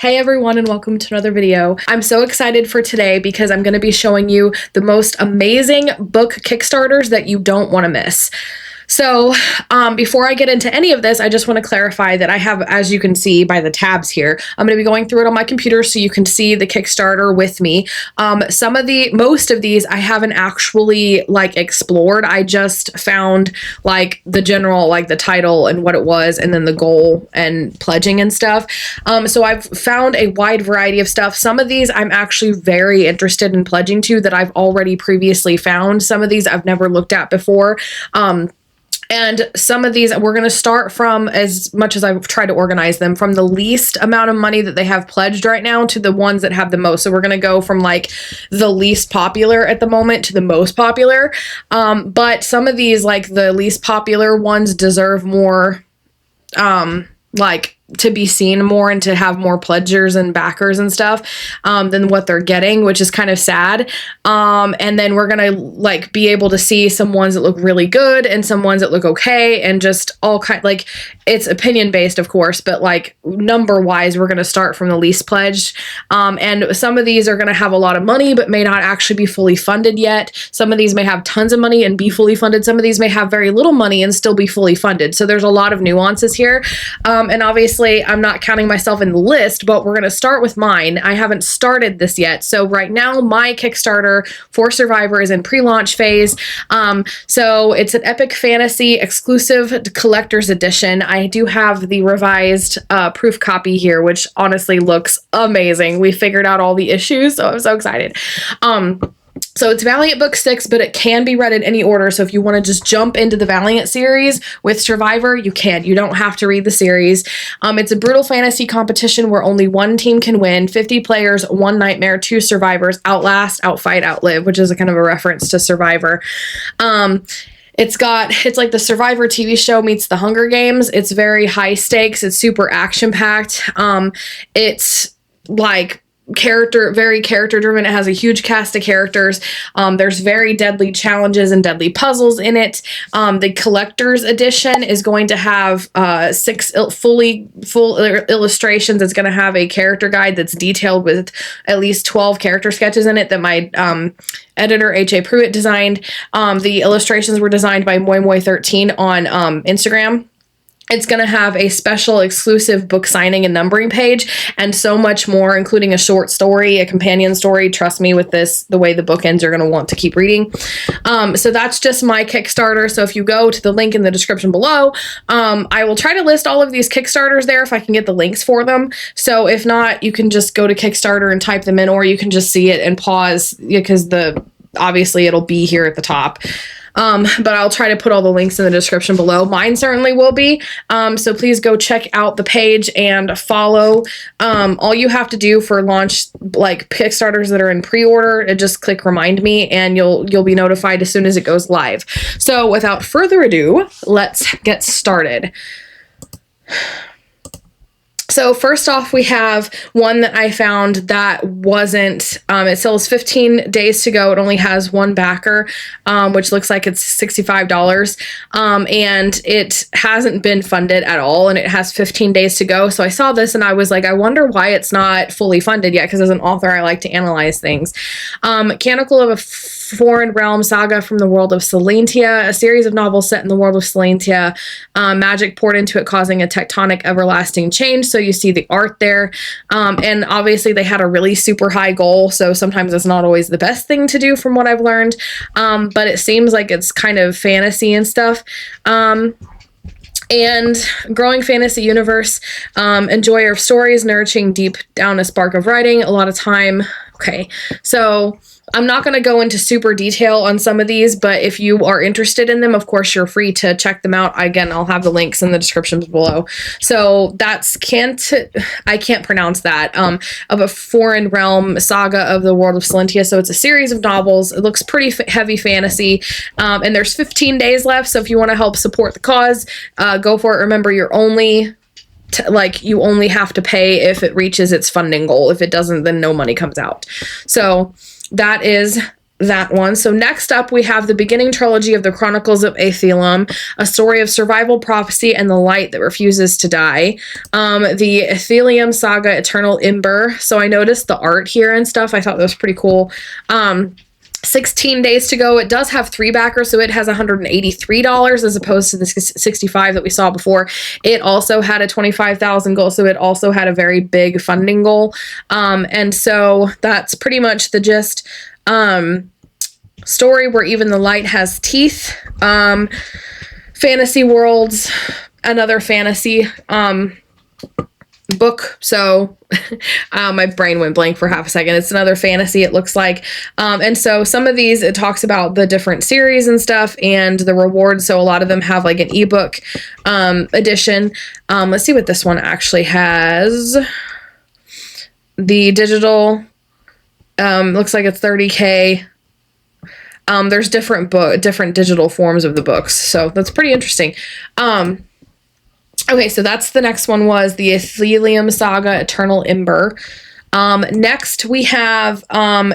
Hey everyone, and welcome to another video. I'm so excited for today because I'm going to be showing you the most amazing book Kickstarters that you don't want to miss. So before I get into any of this, I just want to clarify that I have, as you can see by the tabs here, I'm going to be going through it on my computer so you can see the Kickstarter with me. Most of these I haven't actually explored. I just found the general, the title and what it was, and then the goal and pledging and stuff. So I've found a wide variety of stuff. Some of these I'm actually very interested in pledging to that I've already previously found. Some of these I've never looked at before. And some of these, we're going to start from, as much as I've tried to organize them, from the least amount of money that they have pledged right now to the ones that have the most. So we're going to go from the least popular at the moment to the most popular. But some of these, the least popular ones, deserve more, to be seen more and to have more pledgers and backers and stuff than what they're getting, which is kind of sad. And then we're gonna be able to see some ones that look really good and some ones that look okay, and just all it's opinion based, of course, but number wise, we're gonna start from the least pledged. And some of these are gonna have a lot of money but may not actually be fully funded yet. Some of these may have tons of money and be fully funded. Some of these may have very little money and still be fully funded. So there's a lot of nuances here. And obviously I'm not counting myself in the list, but we're going to start with mine. I haven't started this yet. So right now my Kickstarter for Survivor is in pre-launch phase. So it's an epic fantasy exclusive collector's edition. I do have the revised proof copy here, which honestly looks amazing. We figured out all the issues, so I'm so excited. So it's Valiant Book 6, but it can be read in any order. So if you want to just jump into the Valiant series with Survivor, you can. You don't have to read the series. It's a brutal fantasy competition where only one team can win. 50 players, one nightmare, two survivors, outlast, outfight, outlive, which is a kind of a reference to Survivor. It's like the Survivor TV show meets the Hunger Games. It's very high stakes. It's super action packed. It's very character driven. It has a huge cast of characters. There's very deadly challenges and deadly puzzles in it. The collector's edition is going to have 6 full illustrations. It's going to have a character guide that's detailed with at least 12 character sketches in it that my editor H.A. Pruitt designed. The illustrations were designed by Moy13 on Instagram. It's going to have a special exclusive book signing and numbering page and so much more, including a short story, a companion story. Trust me with this, the way the bookends are going to want to keep reading. So that's just my Kickstarter. So if you go to the link in the description below, I will try to list all of these Kickstarters there if I can get the links for them. So if not, you can just go to Kickstarter and type them in, or you can just see it and pause because obviously it'll be here at the top. But I'll try to put all the links in the description below. Mine certainly will be. So please go check out the page and follow. All you have to do for launch Kickstarters that are in pre-order, just click remind me and you'll be notified as soon as it goes live. So without further ado, let's get started. So first off, we have one that I found that wasn't, it sells 15 days to go. It only has one backer, which looks like it's $65. And it hasn't been funded at all, and it has 15 days to go. So I saw this and I was like, I wonder why it's not fully funded yet, because as an author, I like to analyze things. Canonical of a Foreign Realm saga from the world of Silentia, a series of novels set in the world of Silentia. Magic poured into it, causing a tectonic, everlasting change. So you see the art there. And obviously they had a really super high goal, so sometimes it's not always the best thing to do from what I've learned. But it seems like it's kind of fantasy and stuff. And growing fantasy universe, enjoyer of stories, nourishing deep down a spark of writing, a lot of time. Okay, so I'm not going to go into super detail on some of these, but if you are interested in them, of course, you're free to check them out. Again, I'll have the links in the descriptions below. So that's I can't pronounce that, of a Foreign Realm saga of the world of Silentia. So it's a series of novels. It looks pretty heavy fantasy, and there's 15 days left. So if you want to help support the cause, go for it. Remember, you're only you only have to pay if it reaches its funding goal. If it doesn't, then no money comes out. So that is that one. So next up, we have the beginning trilogy of the Chronicles of Aethelum, a story of survival, prophecy, and the light that refuses to die. The Aethelium Saga, Eternal Ember. So I noticed the art here and stuff. I thought that was pretty cool. 16 days to go. It does have 3 backers, so it has $183 as opposed to the 65 that we saw before. It also had a 25,000 goal, so it also had a very big funding goal. And so that's pretty much the gist. Story where even the light has teeth. Fantasy worlds, another fantasy book. So my brain went blank for half a second. It's another fantasy, it looks like. And so some of these, it talks about the different series and stuff and the rewards. So a lot of them have like an ebook edition. Let's see what this one actually has. The digital looks like it's $30K. There's different digital forms of the books. So that's pretty interesting. Okay, so that's the next one, was the Aethelium Saga, Eternal Ember. Next we have,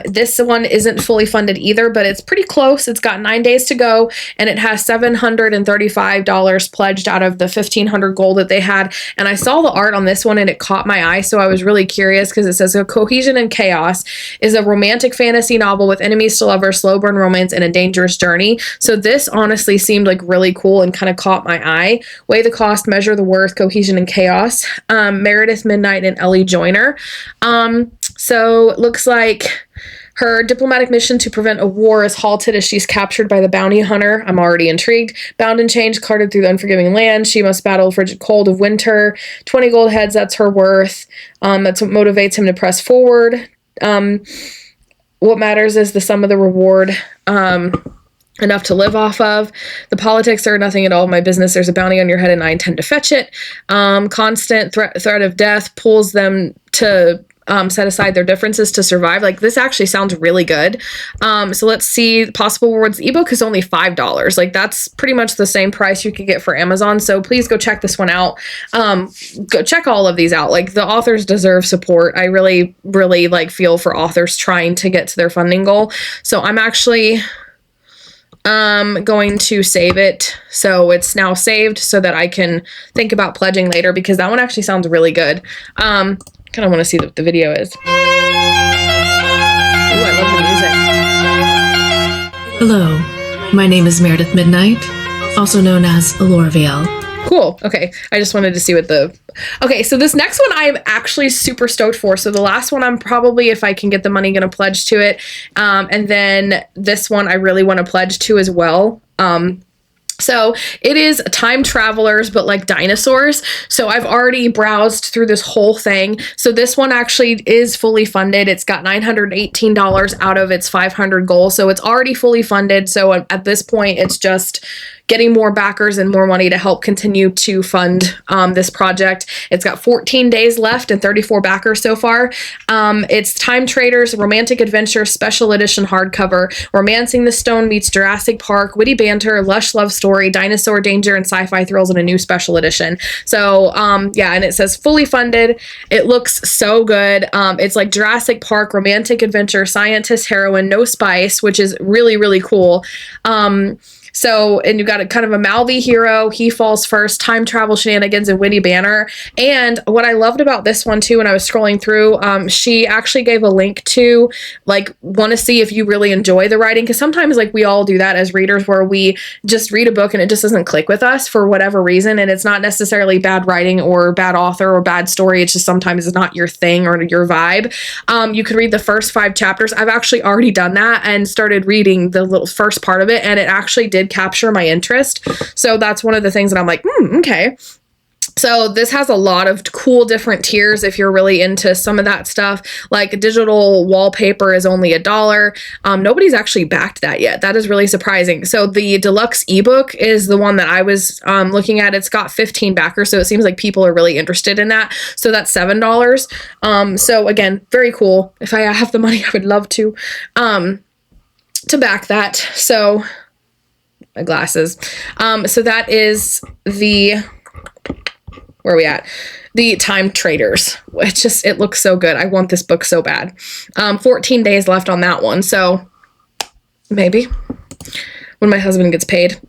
this one isn't fully funded either, but it's pretty close. It's got 9 days to go, and it has $735 pledged out of the 1,500 gold that they had. And I saw the art on this one and it caught my eye, so I was really curious because it says Cohesion and Chaos is a romantic fantasy novel with enemies to lovers, slow burn romance, and a dangerous journey. So this honestly seemed like really cool and kind of caught my eye. Weigh the cost, measure the worth, Cohesion and Chaos. Meredith Midnight and Ellie Joyner. So it looks like her diplomatic mission to prevent a war is halted as she's captured by the bounty hunter. I'm already intrigued. Bound and chained, carted through the unforgiving land. She must battle the frigid cold of winter. 20 gold heads, that's her worth. That's what motivates him to press forward. What matters is the sum of the reward. Enough to live off of. The politics are nothing at all my business. There's a bounty on your head and I intend to fetch it. Constant threat of death pulls them to set aside their differences to survive. Like, this actually sounds really good. So let's see. Possible rewards. The ebook is only $5. Like, that's pretty much the same price you could get for Amazon. So please go check this one out. Go check all of these out. Like, the authors deserve support. I really, really like feel for authors trying to get to their funding goal. So I'm actually going to save it. So it's now saved so that I can think about pledging later, because that one actually sounds really good. Kind of want to see what the video is. Ooh, I love the music. Hello, my name is Meredith Midnight, also known as Alorviel. Cool. Okay. I just wanted to see what the... Okay, so this next one I'm actually super stoked for. So the last one I'm probably, if I can get the money, going to pledge to it. And then this one I really want to pledge to as well. So it is time travelers, but like dinosaurs. So I've already browsed through this whole thing. So this one actually is fully funded. It's got $918 out of its 500 goal. So it's already fully funded. So at this point, it's just getting more backers and more money to help continue to fund this project. It's got 14 days left and 34 backers so far. It's Time Traitors, Romantic Adventure, Special Edition Hardcover, Romancing the Stone meets Jurassic Park, Witty Banter, Lush Love Story, Dinosaur Danger, and Sci-Fi Thrills in a new special edition. So, yeah, and it says fully funded. It looks so good. It's like Jurassic Park, Romantic Adventure, Scientist Heroine, no spice, which is really, really cool. So, and you got a kind of a mouthy hero, he falls first, time travel shenanigans, and witty banner. And what I loved about this one too, when I was scrolling through, she actually gave a link to, like, want to see if you really enjoy the writing, because sometimes, like, we all do that as readers, where we just read a book and it just doesn't click with us for whatever reason, and it's not necessarily bad writing or bad author or bad story. It's just sometimes it's not your thing or your vibe. You could read the first 5 chapters. I've actually already done that and started reading the little first part of it, and it actually did capture my interest. So that's one of the things that I'm like, okay. So this has a lot of cool different tiers if you're really into some of that stuff. Like, digital wallpaper is only $1. Nobody's actually backed that yet. That is really surprising. So the deluxe ebook is the one that I was looking at. It's got 15 backers, so it seems like people are really interested in that. So that's $7. So again, very cool. If I have the money, I would love to back that. So my glasses. So that is the, where are we at? The Time Traitors. It looks so good. I want this book so bad. 14 days left on that one. So Maybe. When my husband gets paid.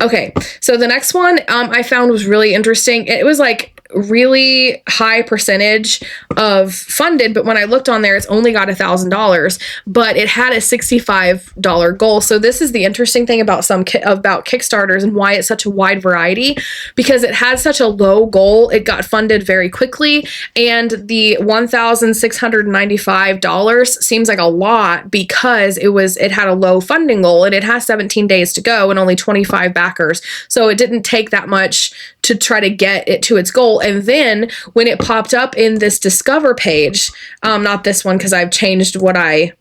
Okay, so the next one I found was really interesting. It was like really high percentage of funded, but when I looked on there, it's only got $1,000, but it had a $65 goal. So this is the interesting thing about about Kickstarters and why it's such a wide variety, because it had such a low goal. It got funded very quickly, and the $1,695 seems like a lot because it had a low funding goal, and it has 17 days to go and only 25 backers. So it didn't take that much to try to get it to its goal. And then when it popped up in this Discover page, not this one because I've changed what I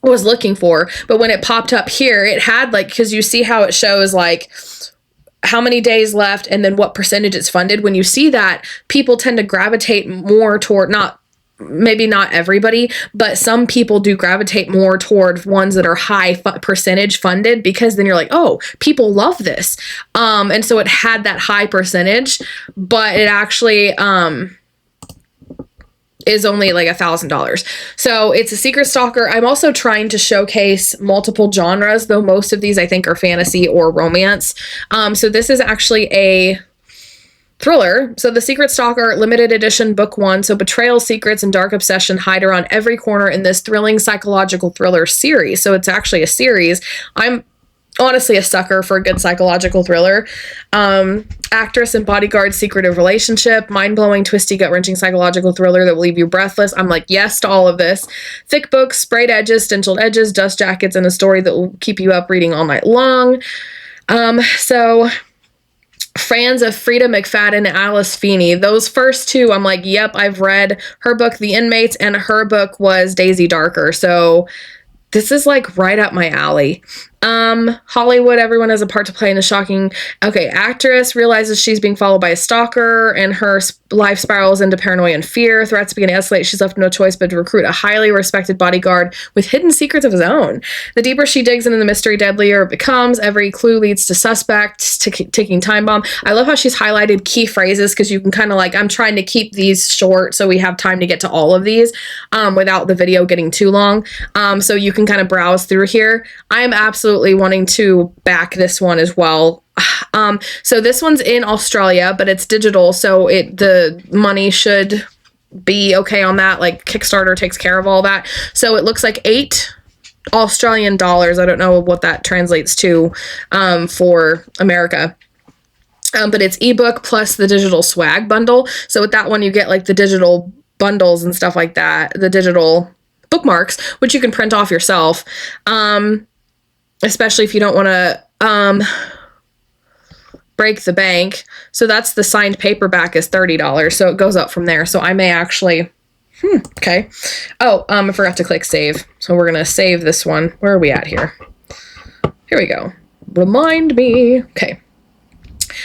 was looking for, but when it popped up here, it had like, because you see how it shows like how many days left and then what percentage it's funded. When you see that, people tend to gravitate more toward, maybe not everybody, but some people do gravitate more toward ones that are high percentage funded, because then you're like, oh, people love this. And so it had that high percentage, but it actually is only like $1,000. So it's a secret stalker. I'm also trying to showcase multiple genres, though most of these I think are fantasy or romance. So this is actually a thriller. So The Secret Stalker limited edition book 1. So betrayal, secrets, and dark obsession hide around every corner in this thrilling psychological thriller series. So it's actually a series. I'm honestly a sucker for a good psychological thriller. Actress and bodyguard secretive relationship, mind-blowing, twisty, gut-wrenching psychological thriller that will leave you breathless. I'm like, yes to all of this. Thick books, sprayed edges, stenciled edges, dust jackets, and a story that will keep you up reading all night long. So fans of Frida McFadden and Alice Feeney, those first two, I'm like, yep, I've read her book, The Inmates, and her book was Daisy Darker. So this is like right up my alley. Hollywood, everyone has a part to play in the shocking. Okay, actress realizes she's being followed by a stalker, and her life spirals into paranoia and fear. Threats begin to escalate. She's left no choice but to recruit a highly respected bodyguard with hidden secrets of his own. The deeper she digs into the mystery, deadlier it becomes. Every clue leads to suspects, ticking time bomb. I love how she's highlighted key phrases, because you can kind of like, I'm trying to keep these short so we have time to get to all of these without the video getting too long. So you can kind of browse through here. I am absolutely wanting to back this one as well. So this one's in Australia, but it's digital, so the money should be okay on that. Like Kickstarter takes care of all that. So it looks like $8 Australian. I don't know what that translates to for America. But it's ebook plus the digital swag bundle. So with that one, you get like the digital bundles and stuff like that, the digital bookmarks, which you can print off yourself. Especially if you don't want to break the bank. So that's the signed paperback is $30. So it goes up from there. So I may actually, okay. Oh, I forgot to click save. So we're going to save this one. Where are we at here? Here we go. Remind me. Okay.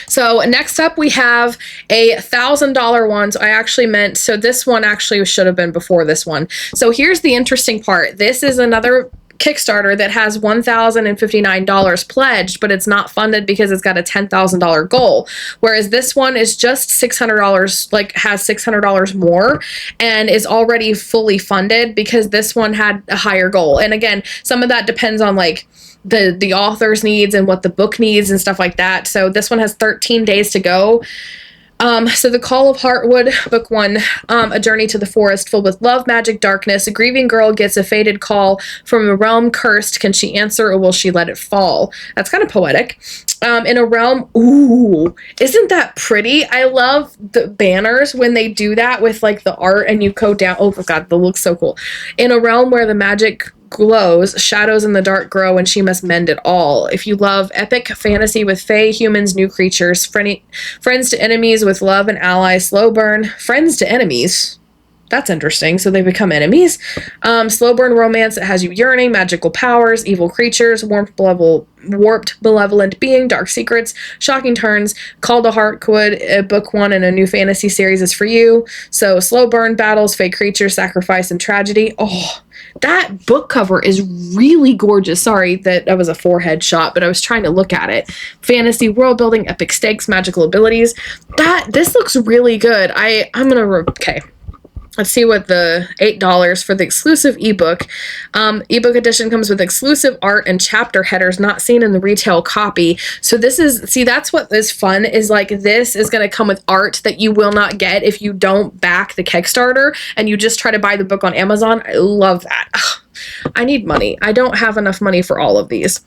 So next up we have a $1,000 one. So I actually meant, so this one actually should have been before this one. So here's the interesting part. This is another Kickstarter that has $1,059 pledged, but it's not funded because it's got a $10,000 goal. Whereas this one is just $600, like has $600 more and is already fully funded because this one had a higher goal. And again, some of that depends on like the author's needs and what the book needs and stuff like that. So this one has 13 days to go. So The Call of Heartwood, book 1, a journey to the forest filled with love, magic, darkness. A grieving girl gets a fated call from a realm cursed. Can she answer or will she let it fall? That's kind of poetic. In a realm, ooh, isn't that pretty? I love the banners when they do that with like the art and you go down. Oh God, that looks so cool. In a realm where the magic glows, shadows in the dark grow, and she must mend it all. If you love epic fantasy with fae, humans, new creatures, friends to enemies with love and allies, slow burn, friends to enemies. That's interesting. So they become enemies. Slow burn romance that has you yearning, magical powers, evil creatures, warped, malevolent being, dark secrets, shocking turns. Call to Heartwood, book 1 in a new fantasy series is for you. So slow burn battles, fake creatures, sacrifice, and tragedy. Oh, that book cover is really gorgeous. Sorry that was a forehead shot, but I was trying to look at it. Fantasy world building, epic stakes, magical abilities. This looks really good. I'm gonna okay. let's see what the $8 for the exclusive ebook. Ebook edition comes with exclusive art and chapter headers not seen in the retail copy. So this is, see, that's what is fun, is like this is going to come with art that you will not get if you don't back the Kickstarter and you just try to buy the book on Amazon. I love that. Ugh, I need money. I don't have enough money for all of these.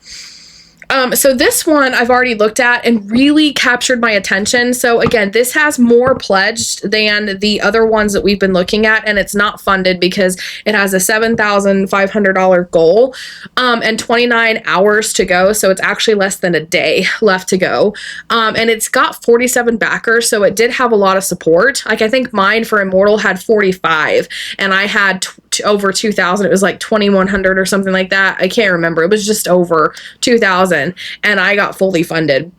So this one I've already looked at and really captured my attention. So again, this has more pledged than the other ones that we've been looking at, and it's not funded because it has a $7,500 goal, and 29 hours to go. So it's actually less than a day left to go. And it's got 47 backers. So it did have a lot of support. Like I think mine for Immortal had 45 and I had over 2,000. It was like 2,100 or something like that. I can't remember. It was just over 2,000. And I got fully funded.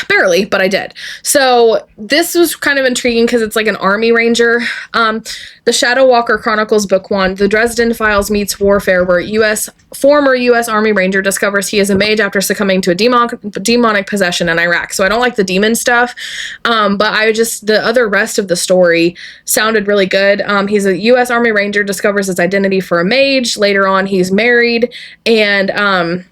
Barely, but I did. So this was kind of intriguing because it's like an army ranger. The Shadow Walker Chronicles Book 1, The Dresden Files meets Warfare, where former U.S. Army Ranger discovers he is a mage after succumbing to a demonic possession in Iraq. So I don't like the demon stuff, but the other rest of the story sounded really good. He's a U.S. Army Ranger, discovers his identity for a mage. Later on, he's married, and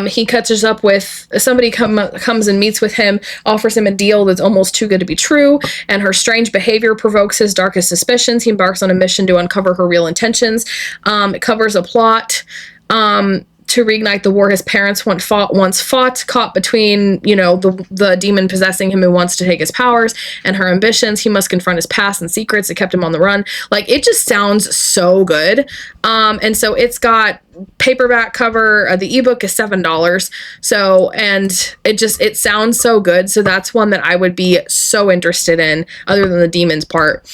he catches up with somebody comes and meets with him, offers him a deal that's almost too good to be true, and her strange behavior provokes his darkest suspicions. He embarks on a mission to uncover her real intentions. It covers a plot to reignite the war his parents once fought, caught between, you know, the demon possessing him who wants to take his powers and her ambitions. He must confront his past and secrets that kept him on the run. Like, it just sounds so good. And so it's got paperback cover. The ebook is $7. So, and it sounds so good. So that's one that I would be so interested in, other than the demons part.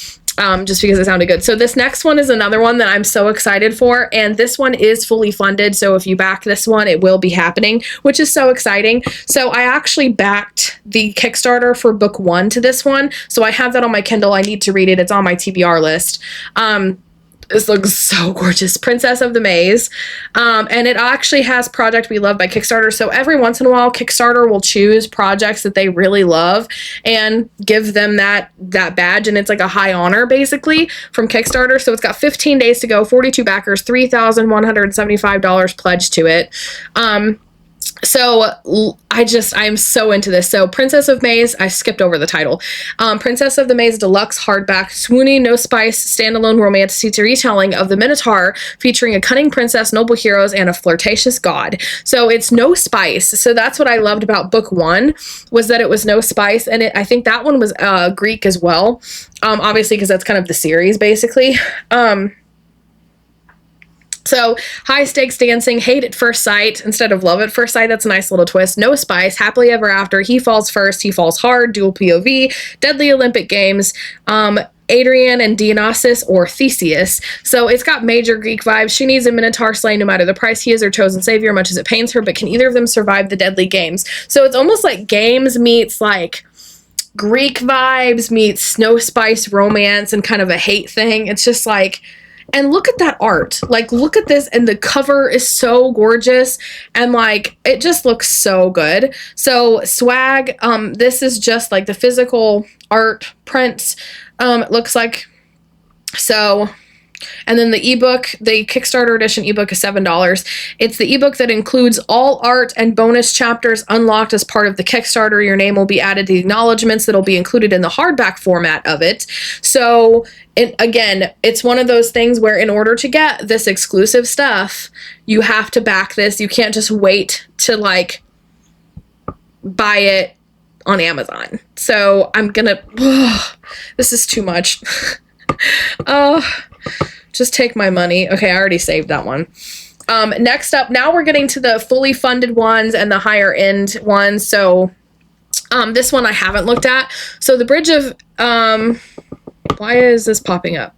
Just because it sounded good. So this next one is another one that I'm so excited for, and this one is fully funded. So if you back this one, it will be happening, which is so exciting. So I actually backed the Kickstarter for book 1 to this one. So I have that on my Kindle. I need to read it. It's on my TBR list. This looks so gorgeous. Princess of the Maze. And it actually has Project We Love by Kickstarter. So every once in a while, Kickstarter will choose projects that they really love and give them that badge. And it's like a high honor, basically, from Kickstarter. So it's got 15 days to go, 42 backers, $3,175 pledged to it. So I'm so into this. So Princess of Maze, I skipped over the title. Princess of the Maze Deluxe Hardback Swoony No Spice Standalone Romantic Retelling of the Minotaur, featuring a cunning princess, noble heroes, and a flirtatious god. So it's no spice. So that's what I loved about book 1, was that it was no spice. And I think that one was Greek as well. Obviously, because that's kind of the series, basically. So, high stakes dancing, hate at first sight instead of love at first sight. That's a nice little twist. No spice, happily ever after. He falls first, he falls hard. Dual POV, deadly Olympic Games. Adrian and Dionysus, or Theseus. So it's got major Greek vibes. She needs a Minotaur slain no matter the price. He is her chosen savior, much as it pains her, but can either of them survive the deadly games? So it's almost like games meets like Greek vibes meets no spice romance and kind of a hate thing. It's just like, and look at that art. Like, look at this, and the cover is so gorgeous, and like, it just looks so good. So swag, this is just like the physical art prints. It looks like, so, and then the ebook, the Kickstarter edition ebook is $7. It's the ebook that includes all art and bonus chapters unlocked as part of the Kickstarter. Your name will be added to the acknowledgements that'll be included in the hardback format of it. So again, it's one of those things where in order to get this exclusive stuff, you have to back this. You can't just wait to like buy it on Amazon. So I'm gonna, this is too much. Just take my money. Okay, I already saved that one. Next up, now we're getting to the fully funded ones and the higher end ones. So this one I haven't looked at. So the Bridge of, why is this popping up?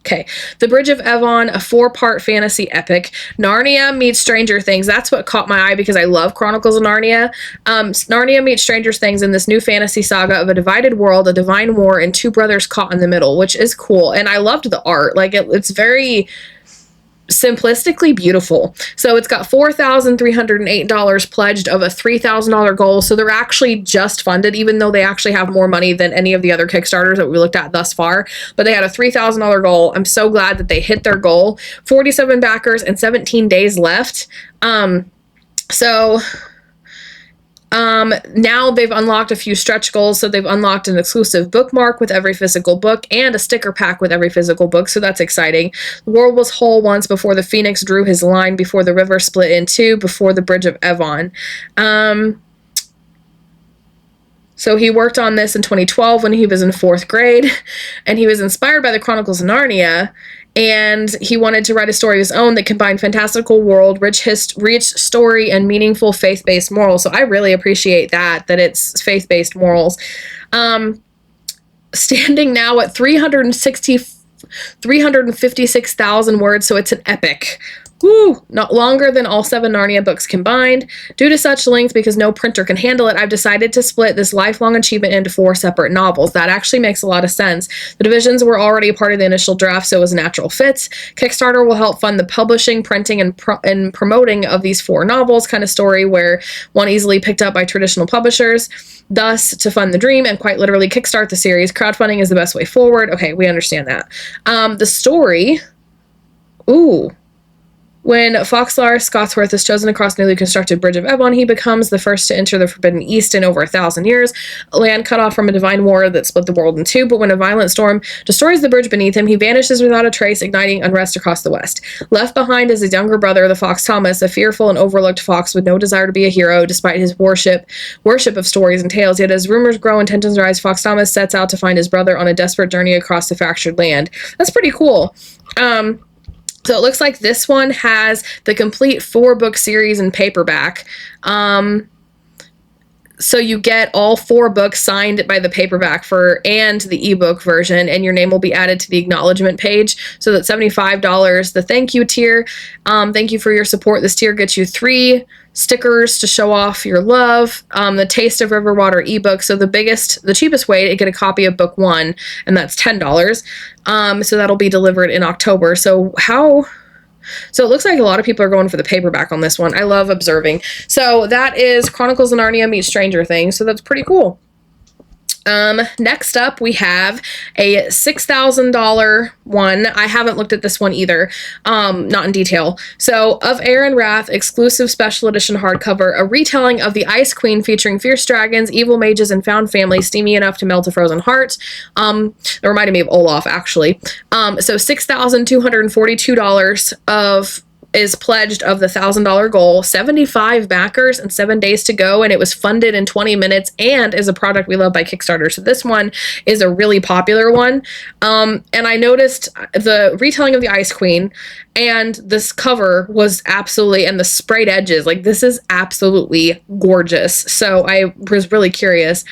Okay, The Bridge of Evon, a 4-part fantasy epic. Narnia meets Stranger Things. That's what caught my eye because I love Chronicles of Narnia. Narnia meets Stranger Things in this new fantasy saga of a divided world, a divine war, and 2 brothers caught in the middle, which is cool. And I loved the art. Like, it's very simplistically beautiful. So it's got $4,308 pledged of a $3,000 goal. So they're actually just funded, even though they actually have more money than any of the other Kickstarters that we looked at thus far. But they had a $3,000 goal. I'm so glad that they hit their goal. 47 backers and 17 days left. Now they've unlocked a few stretch goals. So they've unlocked an exclusive bookmark with every physical book and a sticker pack with every physical book. So that's exciting. The world was whole once before the phoenix drew his line, before the river split in two, before the bridge of Avon. So he worked on this in 2012 when he was in 4th grade, and he was inspired by the Chronicles of Narnia. And he wanted to write a story of his own that combined fantastical world, rich story, and meaningful faith-based morals. So I really appreciate that it's faith-based morals. Standing now at 356,000 words, so it's an epic. Woo! Not longer than all 7 Narnia books combined. Due to such length, because no printer can handle it, I've decided to split this lifelong achievement into 4 separate novels. That actually makes a lot of sense. The divisions were already a part of the initial draft, so it was a natural fit. Kickstarter will help fund the publishing, printing, and promoting of these 4 novels, kind of story where one easily picked up by traditional publishers. Thus, to fund the dream and quite literally kickstart the series, crowdfunding is the best way forward. Okay, we understand that. The story... Ooh... When Foxlar Scotsworth is chosen across the newly constructed Bridge of Avon, he becomes the first to enter the Forbidden East in over 1,000 years, a land cut off from a divine war that split the world in two. But when a violent storm destroys the bridge beneath him, he vanishes without a trace, igniting unrest across the West. Left behind is his younger brother, the Fox Thomas, a fearful and overlooked fox with no desire to be a hero, despite his worship of stories and tales. Yet as rumors grow and tensions rise, Fox Thomas sets out to find his brother on a desperate journey across the fractured land. That's pretty cool. So it looks like this one has the complete 4-book series in paperback. So you get all 4 books signed by the paperback and the ebook version, and your name will be added to the acknowledgement page. So that's $75. The thank you tier. Thank you for your support. This tier gets you 3 stickers to show off your love. The Taste of River Water ebook. So the cheapest way to get a copy of book 1, and that's $10. So that'll be delivered in October. So it looks like a lot of people are going for the paperback on this one. I love observing. So that is Chronicles of Narnia meets Stranger Things. So that's pretty cool. Next up, we have a $6,000 one. I haven't looked at this one either, not in detail. So, Of Air and Wrath, exclusive special edition hardcover, a retelling of The Ice Queen featuring fierce dragons, evil mages, and found family, steamy enough to melt a frozen heart. It reminded me of Olaf, actually. So $6,242 is pledged of the $1,000 goal, 75 backers and 7 days to go, and it was funded in 20 minutes and is a product we love by Kickstarter. So this one is a really popular one. And I noticed the retelling of the Ice Queen, and this cover was absolutely, and the sprayed edges, like this is absolutely gorgeous. So I was really curious.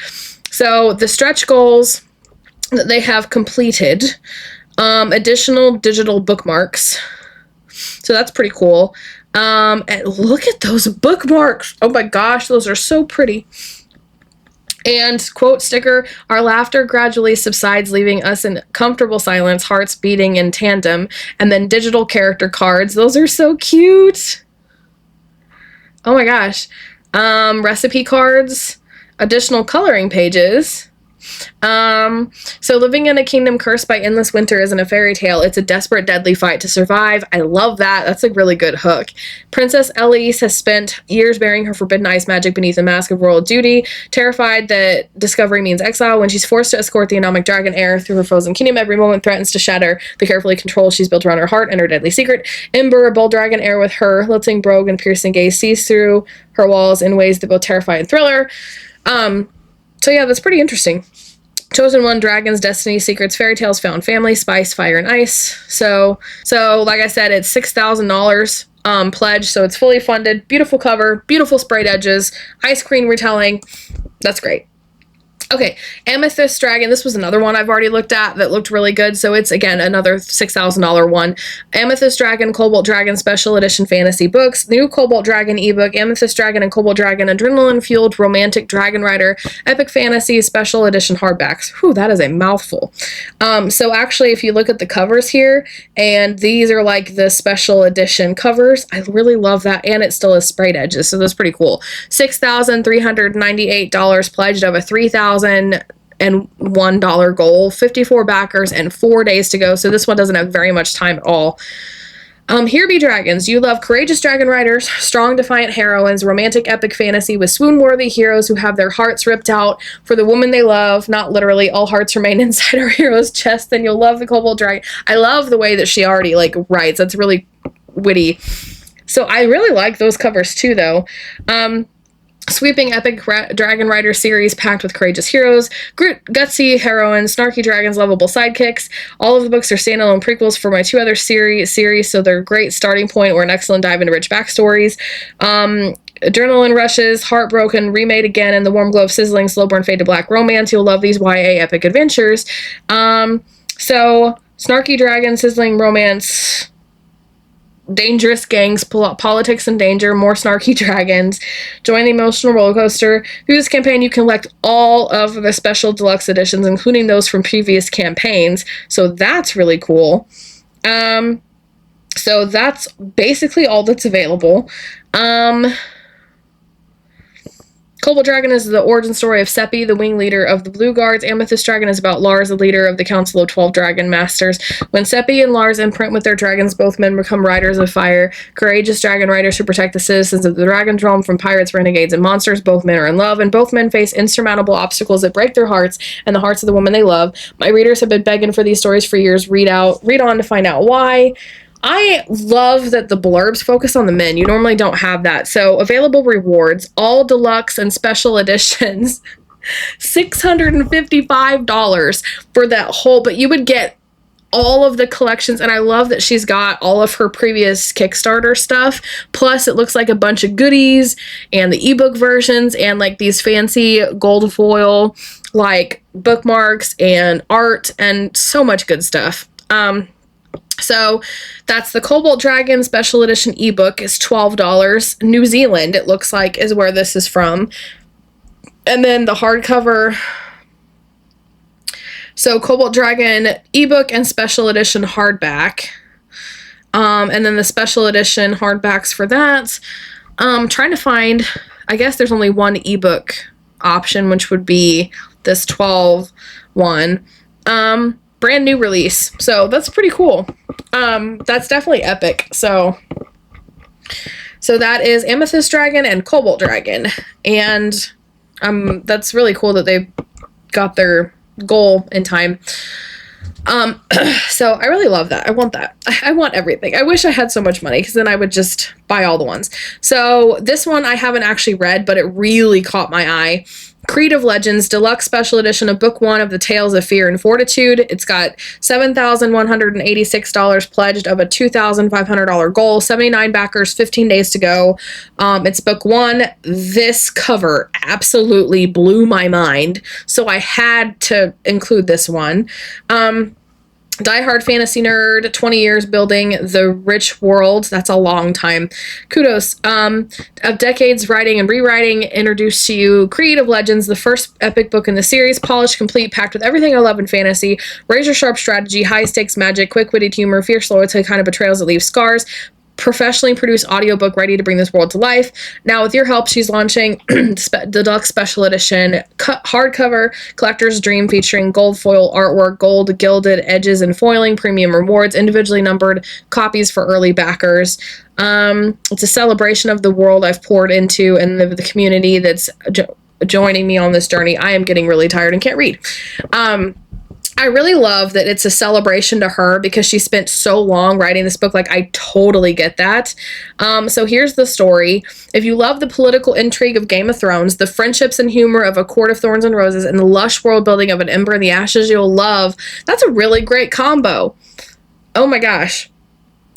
So the stretch goals that they have completed, additional digital bookmarks. So that's pretty cool. And look at those bookmarks. Oh my gosh, those are so pretty. And quote sticker, our laughter gradually subsides, leaving us in comfortable silence, hearts beating in tandem. And then digital character cards. Those are so cute. Oh my gosh. Recipe cards, additional coloring pages. So living in a kingdom cursed by endless winter isn't a fairy tale. It's a desperate, deadly fight to survive. I love that. That's a really good hook. Princess Elise has spent years bearing her forbidden ice magic beneath a mask of royal duty, terrified that discovery means exile. When she's forced to escort the anomic dragon heir through her frozen kingdom, every moment threatens to shatter the carefully controlled she's built around her heart and her deadly secret. Ember, a bold dragon heir with her lilting brogue and piercing gaze, sees through her walls in ways that both terrify and thrill her. So yeah, that's pretty interesting. Chosen One, Dragons, Destiny, Secrets, Fairy Tales, Found Family, Spice, Fire, and Ice. So like I said, it's $6,000 pledge, so it's fully funded. Beautiful cover, beautiful sprayed edges, Ice Queen retelling. That's great. Okay, Amethyst Dragon. This was another one I've already looked at that looked really good. So it's, again, another $6,000 one. Amethyst Dragon, Cobalt Dragon Special Edition Fantasy Books. New Cobalt Dragon ebook. Amethyst Dragon and Cobalt Dragon Adrenaline-Fueled Romantic Dragon Rider Epic Fantasy Special Edition Hardbacks. Whew, that is a mouthful. So actually, if you look at the covers here, and these are like the special edition covers, I really love that. And it still has sprayed edges, so that's pretty cool. $6,398 pledged of a $3,001 goal, 54 backers, and 4 days to go. So this one doesn't have very much time at all. Here be dragons. You love courageous dragon riders, strong, defiant heroines, romantic epic fantasy with swoon-worthy heroes who have their hearts ripped out for the woman they love. Not literally, all hearts remain inside our hero's chest. Then you'll love the Cobalt Dragon. I love the way that she already like writes. That's really witty. So I really like those covers too, though. Sweeping epic dragon rider series packed with courageous heroes, gutsy heroines, snarky dragons, lovable sidekicks. All of the books are standalone prequels for my 2 other series, so they're a great starting point or an excellent dive into rich backstories. Adrenaline rushes, heartbroken, remade again, and the warm glow of sizzling, slow burn, fade to black romance. You'll love these YA epic adventures. So snarky dragon, sizzling romance, dangerous gangs, politics and danger, more snarky dragons. Join the emotional roller coaster. Through this campaign, you collect all of the special deluxe editions, including those from previous campaigns. So that's really cool. So that's basically all that's available. Cobalt Dragon is the origin story of Seppi, the wing leader of the Blue Guards. Amethyst Dragon is about Lars, the leader of the Council of 12 Dragon Masters. When Seppi and Lars imprint with their dragons, both men become riders of fire, courageous dragon riders who protect the citizens of the Dragon's Realm from pirates, renegades, and monsters. Both men are in love, and both men face insurmountable obstacles that break their hearts and the hearts of the woman they love. My readers have been begging for these stories for years. Read on to find out why. I love that the blurbs focus on the men. You normally don't have that. So available rewards, all deluxe and special editions, $655 for that whole, but you would get all of the collections. And I love that she's got all of her previous Kickstarter stuff. Plus it looks like a bunch of goodies and the ebook versions and like these fancy gold foil, like bookmarks and art and so much good stuff. So that's the Cobalt Dragon Special Edition ebook is $12. New Zealand, it looks like, is where this is from. And then the hardcover. So Cobalt Dragon ebook and Special Edition hardback. And then the Special Edition hardbacks for that. Trying to find, I guess there's only one ebook option, which would be this 12 one. Brand new release. So that's pretty cool. That's definitely epic. So that is Amethyst Dragon and Cobalt Dragon. And that's really cool that they got their goal in time. So I really love that. I want that. I want everything. I wish I had so much money because then I would just buy all the ones. So this one I haven't actually read, but it really caught my eye. Creed of Legends Deluxe Special Edition of Book 1 of the Tales of Fear and Fortitude. It's got $7,186 pledged of a $2,500 goal, 79 backers, 15 days to go. It's Book 1. This cover absolutely blew my mind, so I had to include this one. Diehard fantasy nerd, 20 years building the rich world. That's a long time. Kudos. Of decades writing and rewriting, introduced to you Creed of Legends, the first epic book in the series, polished, complete, packed with everything I love in fantasy, razor-sharp strategy, high-stakes magic, quick-witted humor, fierce loyalty, kind of betrayals that leave scars, professionally produced audiobook ready to bring this world to life. Now, with your help, she's launching the Deluxe Special Edition hardcover collector's dream featuring gold foil artwork, gold gilded edges and foiling, premium rewards, individually numbered copies for early backers. It's a celebration of the world I've poured into and the community that's joining me on this journey. I am getting really tired and can't read. I really love that it's a celebration to her because she spent so long writing this book. Like, I totally get that. So here's the story. If you love the political intrigue of Game of Thrones, the friendships and humor of A Court of Thorns and Roses, and the lush world building of An Ember in the Ashes, you'll love. That's a really great combo. Oh my gosh.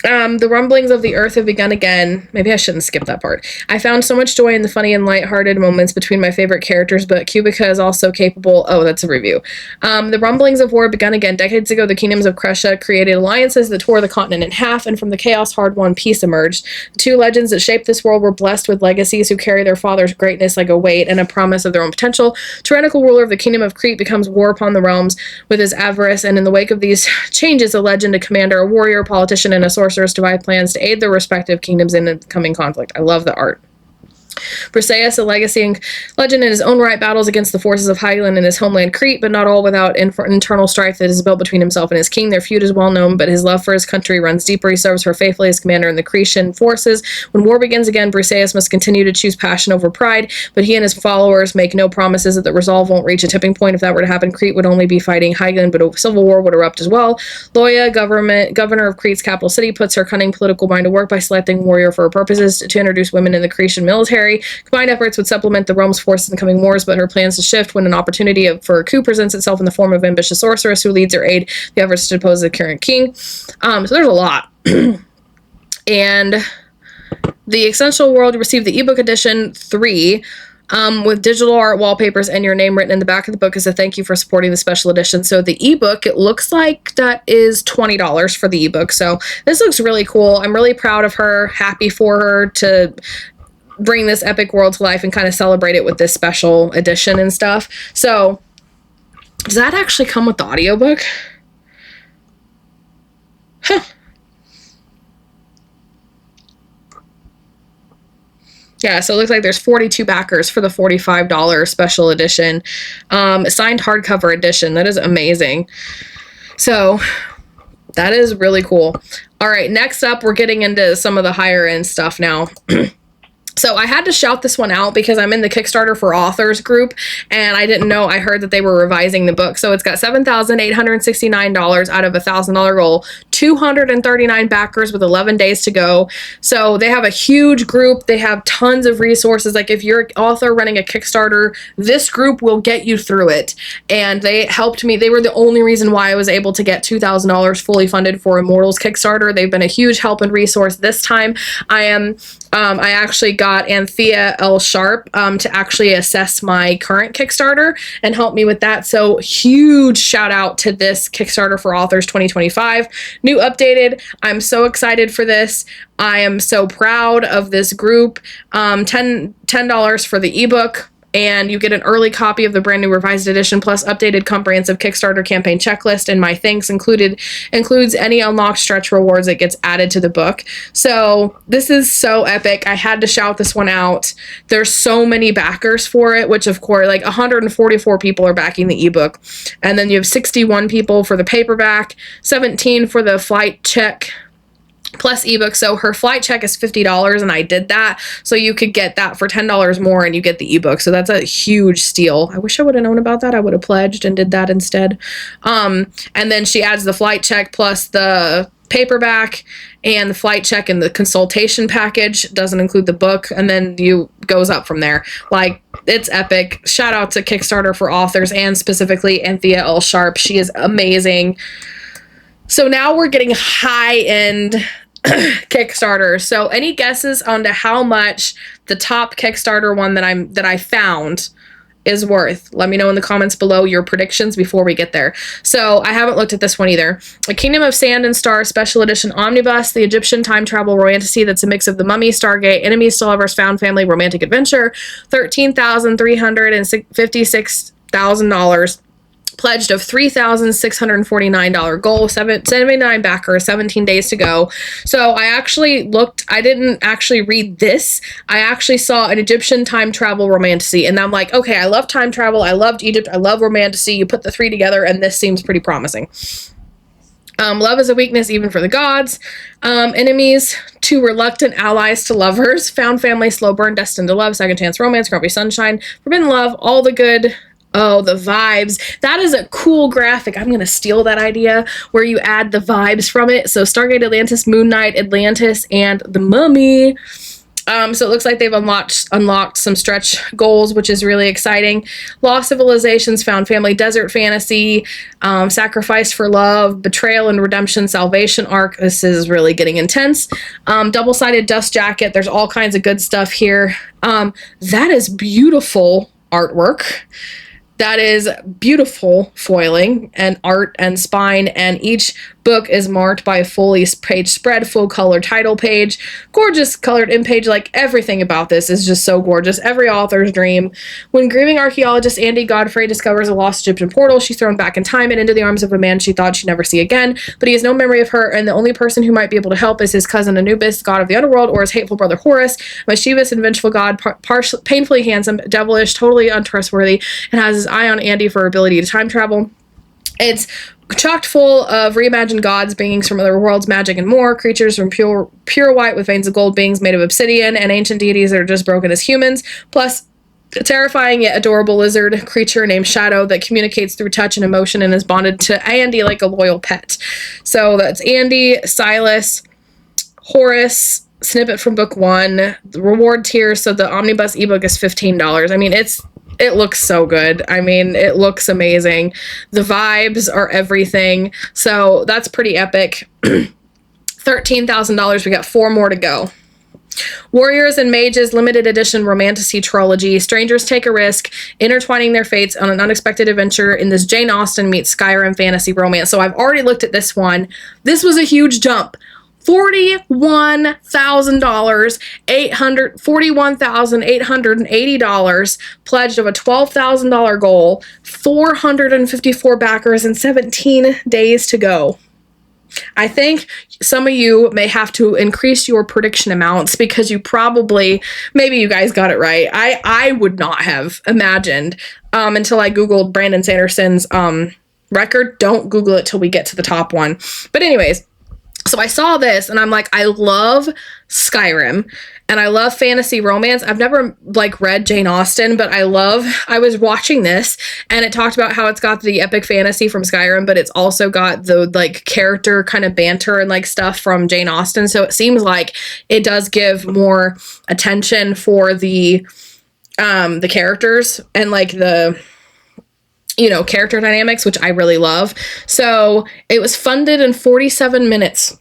The rumblings of the earth have begun again. Maybe I shouldn't skip that part. I found so much joy in the funny and lighthearted moments between my favorite characters, but Cubica is also capable. Oh, that's a review. The rumblings of war begun again. Decades ago, the kingdoms of Krusha created alliances that tore the continent in half, and from the chaos, hard-won peace emerged. The two legends that shaped this world were blessed with legacies who carry their father's greatness like a weight and a promise of their own potential. Tyrannical ruler of the kingdom of Crete becomes war upon the realms with his avarice, and in the wake of these changes, a legend, a commander, a warrior, a politician, and a sorcerer devise plans to aid their respective kingdoms in the coming conflict. I love the art. Briseis, a legacy and legend in his own right, battles against the forces of Hyland in his homeland Crete, but not all without internal strife that is built between himself and his king. Their feud is well known, but his love for his country runs deeper. He serves her faithfully as commander in the Cretan forces. When war begins again, Briseis must continue to choose passion over pride, but he and his followers make no promises that the resolve won't reach a tipping point. If that were to happen, Crete would only be fighting Hyland, but a civil war would erupt as well. Loya, governor of Crete's capital city, puts her cunning political mind to work by selecting warrior for her purposes to introduce women in the Cretan military. Combined efforts would supplement the Rome's forces in coming wars, but her plans to shift when an opportunity for a coup presents itself in the form of ambitious sorceress who leads her aid the efforts to depose the current king. So there's a lot. And the Essential World received the ebook edition 3 with digital art, wallpapers, and your name written in the back of the book as a thank you for supporting the special edition. So the ebook, it looks like that is $20 for the ebook. So this looks really cool. I'm really proud of her, happy for her to bring this epic world to life and kind of celebrate it with this special edition and stuff. So does that actually come with the audiobook? Huh. Yeah, so it looks like there's 42 backers for the $45 special edition. Signed hardcover edition. That is amazing. So that is really cool. All right, next up, we're getting into some of the higher end stuff now. So I had to shout this one out because I'm in the Kickstarter for Authors group, and I didn't know, I heard that they were revising the book. So it's got $7,869 out of a $1,000 goal, 239 backers with 11 days to go. So they have a huge group. They have tons of resources. Like if you're an author running a Kickstarter, this group will get you through it. And they helped me. They were the only reason why I was able to get $2,000 fully funded for Immortals Kickstarter. They've been a huge help and resource. This time I actually got Anthea L. Sharp to actually assess my current Kickstarter and help me with that. So huge shout out to this Kickstarter for Authors 2025. New updated. I'm so excited for this. I am so proud of this group. $10 for the ebook. And you get an early copy of the brand new revised edition plus updated comprehensive Kickstarter campaign checklist. And my thanks includes any unlocked stretch rewards that gets added to the book. So this is so epic. I had to shout this one out. There's so many backers for it, which of course, like 144 people are backing the ebook. And then you have 61 people for the paperback, 17 for the flight check plus ebook. So her flight check is $50 and I did that. So you could get that for $10 more and you get the ebook. So that's a huge steal. I wish I would have known about that. I would have pledged and did that instead. And then she adds the flight check plus the paperback and the flight check and the consultation package. Doesn't include the book. And then you goes up from there. Like, it's epic. Shout out to Kickstarter for Authors and specifically Anthea L. Sharp. She is amazing. So now we're getting high-end Kickstarter. So any guesses on to how much the top Kickstarter one that I found is worth? Let me know in the comments below your predictions before we get there. So I haven't looked at this one either. A Kingdom of Sand and Stars Special Edition Omnibus, the Egyptian time travel romantasy that's a mix of The Mummy, Stargate, Enemies to Lovers, Found Family, Romantic Adventure, $13,356,000. Pledged of $3,649 goal, 79 backers, 17 days to go. So I actually looked, I didn't actually read this. I actually saw an Egyptian time travel romantasy, and I'm like, okay, I love time travel, I loved Egypt, I love romantasy. You put the three together and this seems pretty promising. Love is a weakness even for the gods. Enemies, two reluctant allies to lovers. Found family, slow burn, destined to love, second chance romance, grumpy sunshine, forbidden love, all the good. Oh, the vibes. That is a cool graphic. I'm going to steal that idea where you add the vibes from it. So Stargate Atlantis, Moon Knight, Atlantis, and The Mummy. So it looks like they've unlocked some stretch goals, which is really exciting. Lost Civilizations, Found Family, Desert Fantasy, Sacrifice for Love, Betrayal and Redemption, Salvation Arc. This is really getting intense. Double-sided Dust Jacket. There's all kinds of good stuff here. That is beautiful artwork. That is beautiful foiling and art and spine, and each book is marked by a fully page spread, full color title page, gorgeous colored in page. Like, everything about this is just so gorgeous. Every author's dream. When grieving archaeologist Andy Godfrey discovers a lost Egyptian portal, she's thrown back in time and into the arms of a man she thought she'd never see again, but he has no memory of her, and the only person who might be able to help is his cousin Anubis, god of the underworld, or his hateful brother Horus, a mischievous and vengeful god, painfully handsome, devilish, totally untrustworthy, and has his eye on Andy for her ability to time travel. It's chocked full of reimagined gods, beings from other worlds, magic, and more. Creatures from pure white with veins of gold, beings made of obsidian, and ancient deities that are just broken as humans. Plus, a terrifying yet adorable lizard creature named Shadow that communicates through touch and emotion and is bonded to Andy like a loyal pet. So that's Andy, Silas, Horus, snippet from book 1. The reward tier, so the omnibus ebook is $15. I mean, it looks so good. I mean, it looks amazing. The vibes are everything. So that's pretty epic. $13,000. We got 4 more to go. Warriors and Mages limited edition romantasy trilogy. Strangers take a risk, intertwining their fates on an unexpected adventure in this Jane Austen meets Skyrim fantasy romance. So I've already looked at this one. This was a huge jump. $41,880 pledged of a $12,000 goal, 454 backers, and 17 days to go. I think some of you may have to increase your prediction amounts because you probably, maybe you guys got it right. I would not have imagined until I Googled Brandon Sanderson's record. Don't Google it till we get to the top one. But anyways, so I saw this and I'm like, I love Skyrim and I love fantasy romance. I've never read Jane Austen, but I was watching this and it talked about how it's got the epic fantasy from Skyrim, but it's also got the character kind of banter and stuff from Jane Austen. So it seems like it does give more attention for the characters and the character dynamics, which I really love. So it was funded in 47 minutes.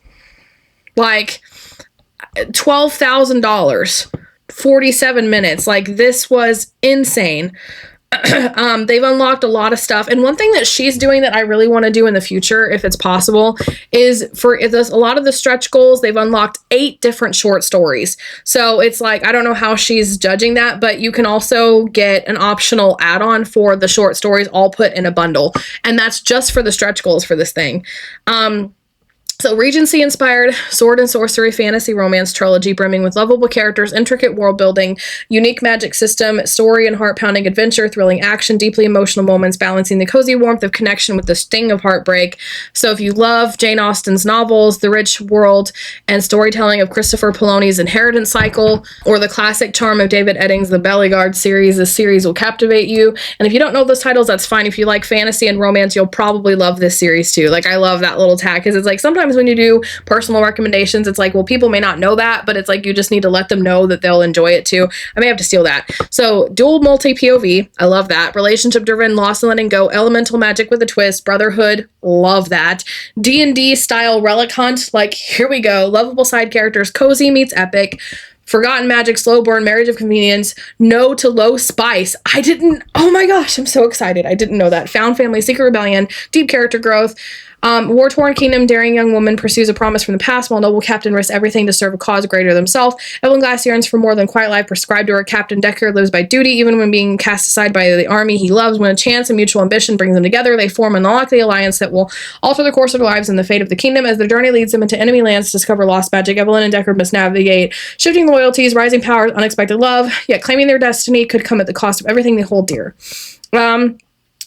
$12,000. 47 minutes. This was insane. They've unlocked a lot of stuff. And one thing that she's doing that I really want to do in the future, if it's possible, is for a lot of the stretch goals, they've unlocked 8 different short stories. So it's I don't know how she's judging that, but you can also get an optional add-on for the short stories all put in a bundle. And that's just for the stretch goals for this thing. So Regency-inspired sword and sorcery fantasy romance trilogy brimming with lovable characters, intricate world building, unique magic system, story and heart-pounding adventure, thrilling action, deeply emotional moments, balancing the cozy warmth of connection with the sting of heartbreak. So if you love Jane Austen's novels, the rich world and storytelling of Christopher Poloni's Inheritance Cycle, or the classic charm of David Eddings' The Bellegarde series, this series will captivate you. And if you don't know those titles, that's fine. If you like fantasy and romance, you'll probably love this series too. I love that little tag because it's sometimes when you do personal recommendations, it's well, people may not know that, but it's you just need to let them know that they'll enjoy it too. I may have to steal that. So dual multi-POV, I love that. Relationship driven, lost and letting go, elemental magic with a twist, brotherhood, love that. D&D style relic hunt, here we go. Lovable side characters, cozy meets epic. Forgotten magic, slow burn, marriage of convenience, no to low spice. Oh my gosh, I'm so excited. I didn't know that. Found family, secret rebellion, deep character growth. War-torn kingdom, daring young woman pursues a promise from the past while noble captain risks everything to serve a cause greater than himself. Evelyn Glass yearns for more than quiet life prescribed to her. Captain Decker lives by duty, even when being cast aside by the army he loves. When a chance and mutual ambition brings them together, they form an unlikely alliance that will alter the course of their lives and the fate of the kingdom. As their journey leads them into enemy lands to discover lost magic, Evelyn and Decker must navigate shifting loyalties, rising powers, unexpected love, yet claiming their destiny could come at the cost of everything they hold dear.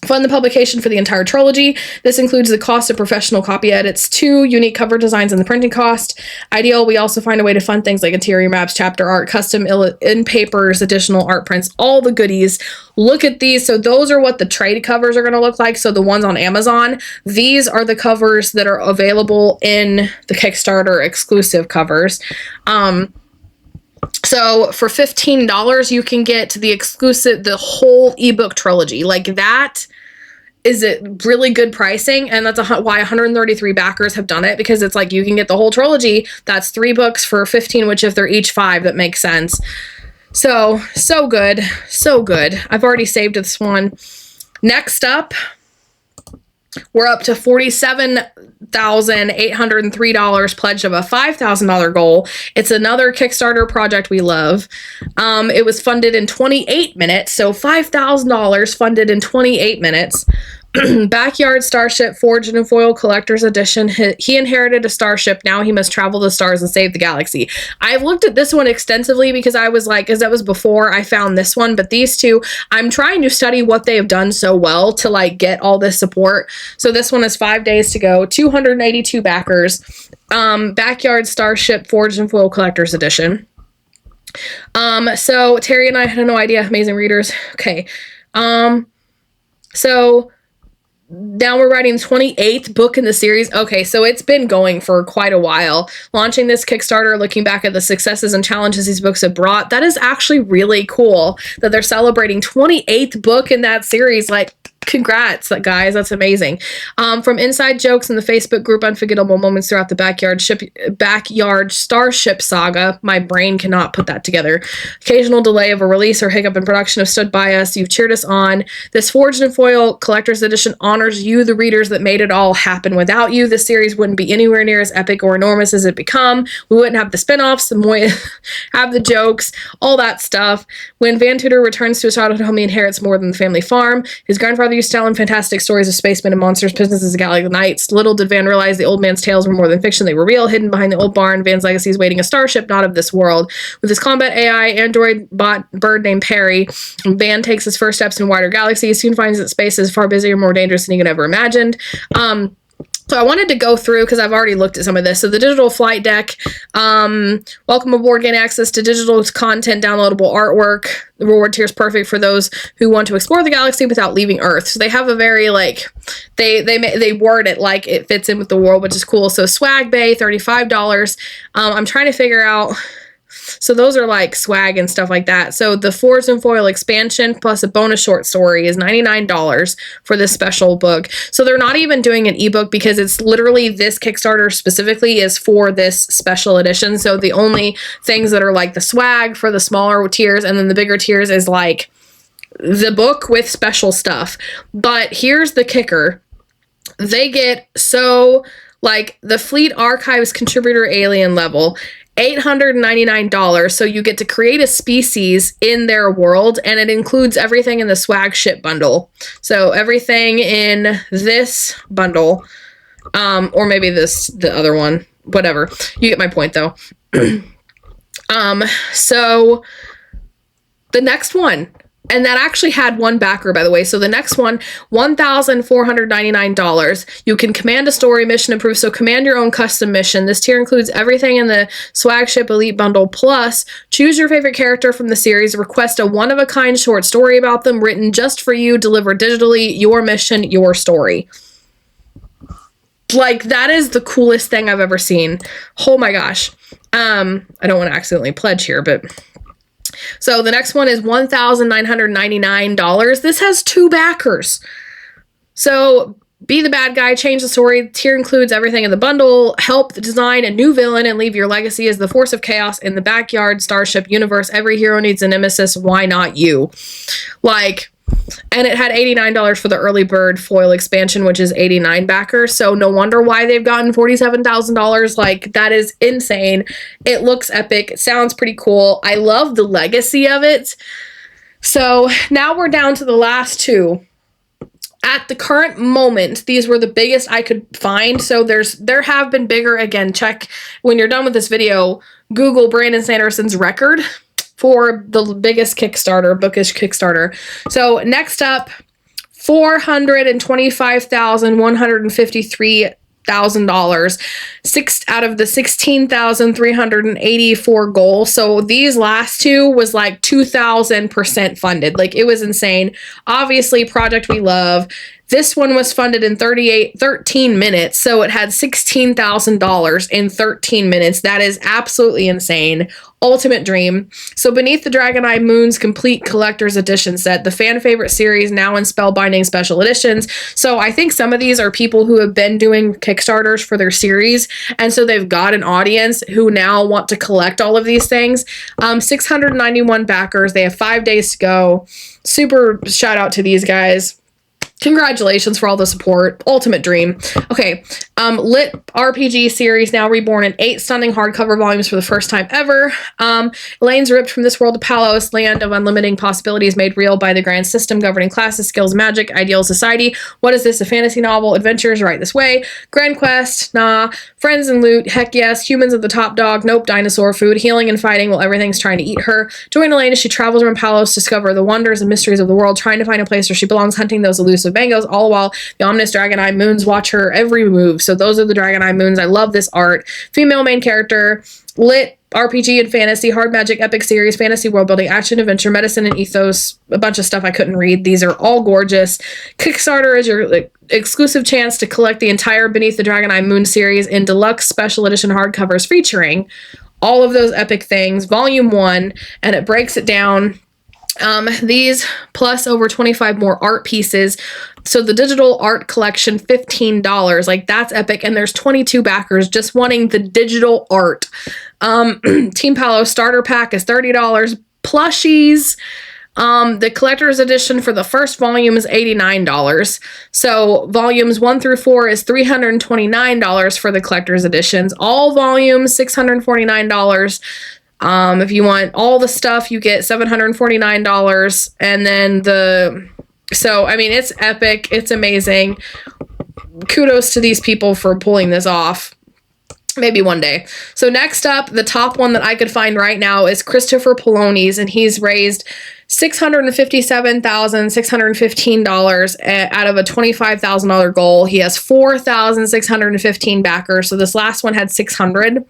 Fund the publication for the entire trilogy. This includes the cost of professional copy edits, 2 unique cover designs, and the printing cost. Ideal, we also find a way to fund things like interior maps, chapter art, custom in papers, additional art prints, all the goodies. Look at these. So those are what the trade covers are going to look like. So the ones on Amazon, these are the covers that are available in the Kickstarter exclusive covers. So for $15, you can get the whole ebook trilogy. Like, that is it really good pricing, and that's why 133 backers have done it, because it's like you can get the whole trilogy. That's 3 books for 15, which if they're each 5, that makes sense. So good. So good. I've already saved this one. Next up, we're up to $47,803 pledged of a $5,000 goal. It's another Kickstarter project we love. It was funded in 28 minutes, so $5,000 funded in 28 minutes. Backyard Starship Forged and Foil Collector's Edition. He inherited a starship. Now he must travel the stars and save the galaxy. I've looked at this one extensively because I was like, because that was before I found this one, but these two, I'm trying to study what they have done so well to like get all this support. So this one is 5 days to go, 282 backers. Backyard Starship Forged and Foil Collector's Edition. So Terry and I had no idea. Amazing readers. Okay. So now we're writing the 28th book in the series. Okay, so it's been going for quite a while. Launching this Kickstarter, looking back at the successes and challenges these books have brought, that is actually really cool that they're celebrating 28th book in that series. Like, congrats, guys. That's amazing. From inside jokes in the Facebook group, unforgettable moments throughout the backyard starship saga. My brain cannot put that together. Occasional delay of a release or hiccup in production have stood by us. You've cheered us on. This Forged and Foil Collector's Edition honors you, the readers, that made it all happen. Without you, this series wouldn't be anywhere near as epic or enormous as it become. We wouldn't have the spinoffs, have the jokes, all that stuff. When Van Tudor returns to his childhood home, he inherits more than the family farm. His grandfather used to tell him fantastic stories of spacemen and monsters, businesses, and galactic knights. Little did Van realize the old man's tales were more than fiction. They were real. Hidden behind the old barn, Van's legacy is waiting a starship not of this world. With his combat AI android bot bird named Perry, Van takes his first steps in wider galaxies. Soon finds that space is far busier, more dangerous than he could ever imagined. So I wanted to go through, because I've already looked at some of this. So the digital flight deck, welcome aboard, gain access to digital content, downloadable artwork. The reward tier is perfect for those who want to explore the galaxy without leaving Earth. So they have a very, like, they word it like it fits in with the world, which is cool. So Swag Bay, $35. I'm trying to figure out... So those are like swag and stuff like that. So the Forged and Foil expansion plus a bonus short story is $99 for this special book. So they're not even doing an ebook, because it's literally this Kickstarter specifically is for this special edition. So the only things that are like the swag for the smaller tiers, and then the bigger tiers is like the book with special stuff. But here's the kicker. They get, so like the Fleet Archives contributor alien level, $899. So you get to create a species in their world, and it includes everything in the swag ship bundle. So everything in this bundle, or maybe the other one, whatever. You get my point though. So the next one, and that actually had one backer, by the way. So the next one, $1,499. You can command a story mission approved. So command your own custom mission. This tier includes everything in the Swag Ship Elite Bundle. Plus, choose your favorite character from the series. Request a one-of-a-kind short story about them, written just for you, delivered digitally. Your mission, your story. Like, that is the coolest thing I've ever seen. Oh my gosh. I don't want to accidentally pledge here, but... So the next one is $1,999. This has 2 backers. So be the bad guy, change the story. Tier includes everything in the bundle. Help design a new villain and leave your legacy as the force of chaos in the backyard starship universe. Every hero needs a nemesis. Why not you? Like, and it had $89 for the early bird foil expansion, which is 89 backers. So no wonder why they've gotten $47,000. Like, that is insane. It looks epic. It sounds pretty cool. I love the legacy of it. So now we're down to the last 2. At the current moment, these were the biggest I could find. So there have been bigger. Again, check when you're done with this video, Google Brandon Sanderson's record for the biggest Kickstarter, bookish Kickstarter. So next up, $425,153,000. 6 out of the 16,384 goal. So these last 2 was like 2,000% funded. Like, it was insane. Obviously, project we love. This one was funded in 13 minutes, so it had $16,000 in 13 minutes. That is absolutely insane. Ultimate dream. So Beneath the Dragon Eye Moon's complete collector's edition set, the fan favorite series now in spellbinding special editions. So I think some of these are people who have been doing Kickstarters for their series, and so they've got an audience who now want to collect all of these things. 691 backers. They have 5 days to go. Super shout out to these guys. Congratulations for all the support. Ultimate dream. Okay, Lit RPG series now reborn in 8 stunning hardcover volumes for the first time ever. Elaine's ripped from this world to Palos, land of unlimited possibilities made real by the grand system governing classes, skills, magic, ideal society. What is this? A fantasy novel? Adventures right this way. Grand quest? Nah. Friends and loot? Heck yes. Humans at the top dog? Nope. Dinosaur food? Healing and fighting while everything's trying to eat her. Join Elaine as she travels around Palos to discover the wonders and mysteries of the world, trying to find a place where she belongs, hunting those elusive bangos, all while the ominous Dragon Eye Moons watch her every move. So those are the Dragon Eye Moons. I love this art. Female main character. Lit RPG and fantasy, hard magic, epic series, fantasy world building, action, adventure, medicine, and ethos. A bunch of stuff I couldn't read. These are all gorgeous. Kickstarter is your exclusive chance to collect the entire Beneath the Dragon Eye Moon series in deluxe special edition hardcovers featuring all of those epic things. Volume 1, and it breaks it down. These plus over 25 more art pieces. So the digital art collection, $15. Like, that's epic. And there's 22 backers just wanting the digital art. Team Palos starter pack is $30. Plushies. The collector's edition for the first volume is $89. So volumes 1 through 4 is $329 for the collector's editions. All volumes, $649. If you want all the stuff, you get $749. And then so, I mean, it's epic. It's amazing. Kudos to these people for pulling this off. Maybe one day. So next up, the top one that I could find right now is Christopher Poloni's, and he's raised $657,615 out of a $25,000 goal. He has 4,615 backers. So this last one had 600.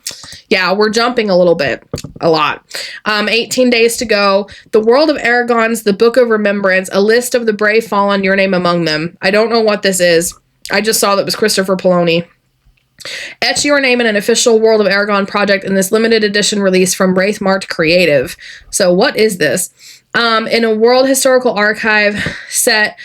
Yeah, we're jumping a little bit, a lot. 18 days to go. The World of Aragon's The Book of Remembrance, a list of the brave fallen, your name among them. I don't know what this is. I just saw that it was Christopher Poloni. Etch your name in an official World of Aragon project in this limited edition release from Wraithmarked Creative. So what is this? In a World Historical Archive set,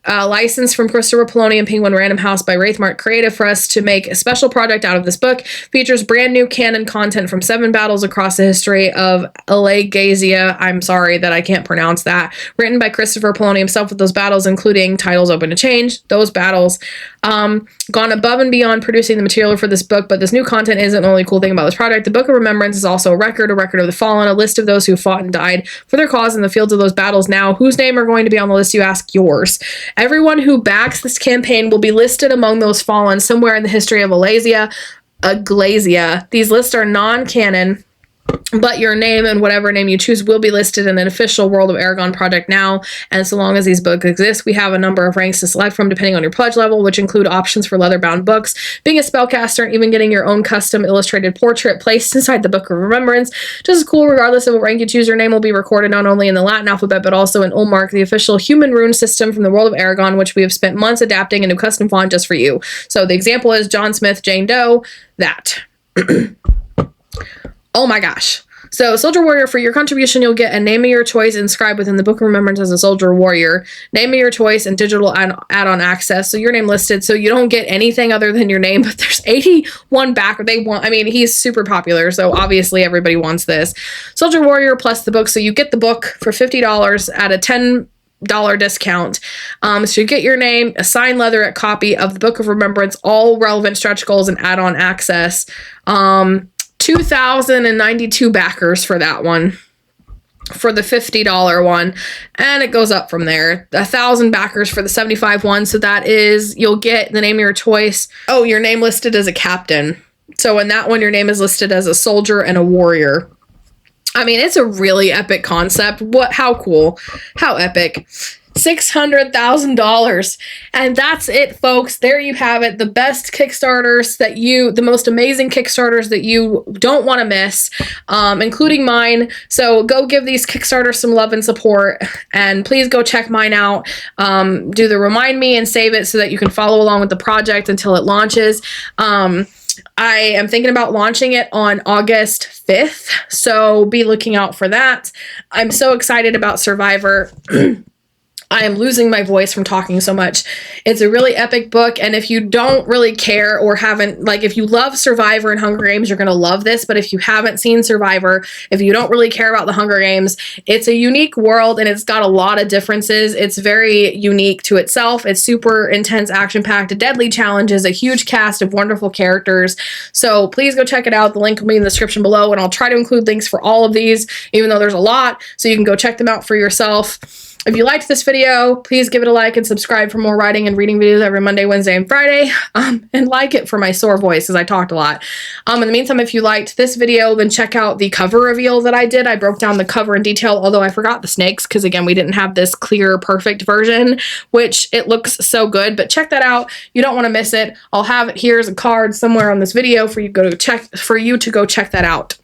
licensed from Christopher Poloni and Penguin Random House by Wraithmarked Creative for us to make a special project out of this book. Features brand new canon content from 7 battles across the history of Alagasia. I'm sorry that I can't pronounce that. Written by Christopher Poloni himself with those battles, including titles open to change. Those battles. Gone above and beyond producing the material for this book, but this new content isn't the only cool thing about this project. The Book of Remembrance is also a record of the fallen, a list of those who fought and died for their cause in the fields of those battles. Now, whose name are going to be on the list, you ask? Yours. Everyone who backs this campaign will be listed among those fallen somewhere in the history of Alagasia. These lists are non-canon, but your name and whatever name you choose will be listed in an official World of Aragon project now, and so long as these books exist, we have a number of ranks to select from depending on your pledge level, which include options for leather-bound books, being a spellcaster, and even getting your own custom illustrated portrait placed inside the Book of Remembrance. Just as cool, regardless of what rank you choose, your name will be recorded not only in the Latin alphabet, but also in Ulmark, the official human rune system from the World of Aragon, which we have spent months adapting into custom font just for you. So the example is John Smith, Jane Doe, that. Oh my gosh. So, Soldier Warrior, for your contribution, you'll get a name of your choice inscribed within the Book of Remembrance as a Soldier Warrior, name of your choice, and digital add-on access. So your name listed, so you don't get anything other than your name, but there's 81 backer. He's super popular, so obviously everybody wants this. Soldier Warrior plus the book, so you get the book for $50 at a $10 discount. So you get your name, a signed leatherette copy of the Book of Remembrance, all relevant stretch goals, and add-on access. 2,092 backers for that one, for the $50 one, and it goes up from there. 1,000 backers for the $75 one, so that is, you'll get the name of your choice. Oh, your name listed as a captain. So in that one, your name is listed as a soldier and a warrior. I mean, it's a really epic concept. How cool. How epic. $600,000. And that's it, folks. There you have it. The best Kickstarters the most amazing Kickstarters that you don't want to miss, including mine. So go give these Kickstarters some love and support, and please go check mine out. Do the remind me and save it so that you can follow along with the project until it launches. I am thinking about launching it on August 5th, so be looking out for that. I'm so excited about Survivor. I am losing my voice from talking so much. It's a really epic book, and if you don't really care or haven't, like, if you love Survivor and Hunger Games, you're going to love this, but if you haven't seen Survivor, if you don't really care about the Hunger Games, it's a unique world, and it's got a lot of differences. It's very unique to itself. It's super intense, action-packed, deadly challenges, a huge cast of wonderful characters, so please go check it out. The link will be in the description below, and I'll try to include links for all of these, even though there's a lot, so you can go check them out for yourself. If you liked this video, please give it a like and subscribe for more writing and reading videos every Monday, Wednesday, and Friday. And like it for my sore voice, as I talked a lot. In the meantime, if you liked this video, then check out the cover reveal that I did. I broke down the cover in detail, although I forgot the snakes, because again, we didn't have this clear, perfect version, which it looks so good. But check that out. You don't want to miss it. I'll have it here as a card somewhere on this video for you to go check that out.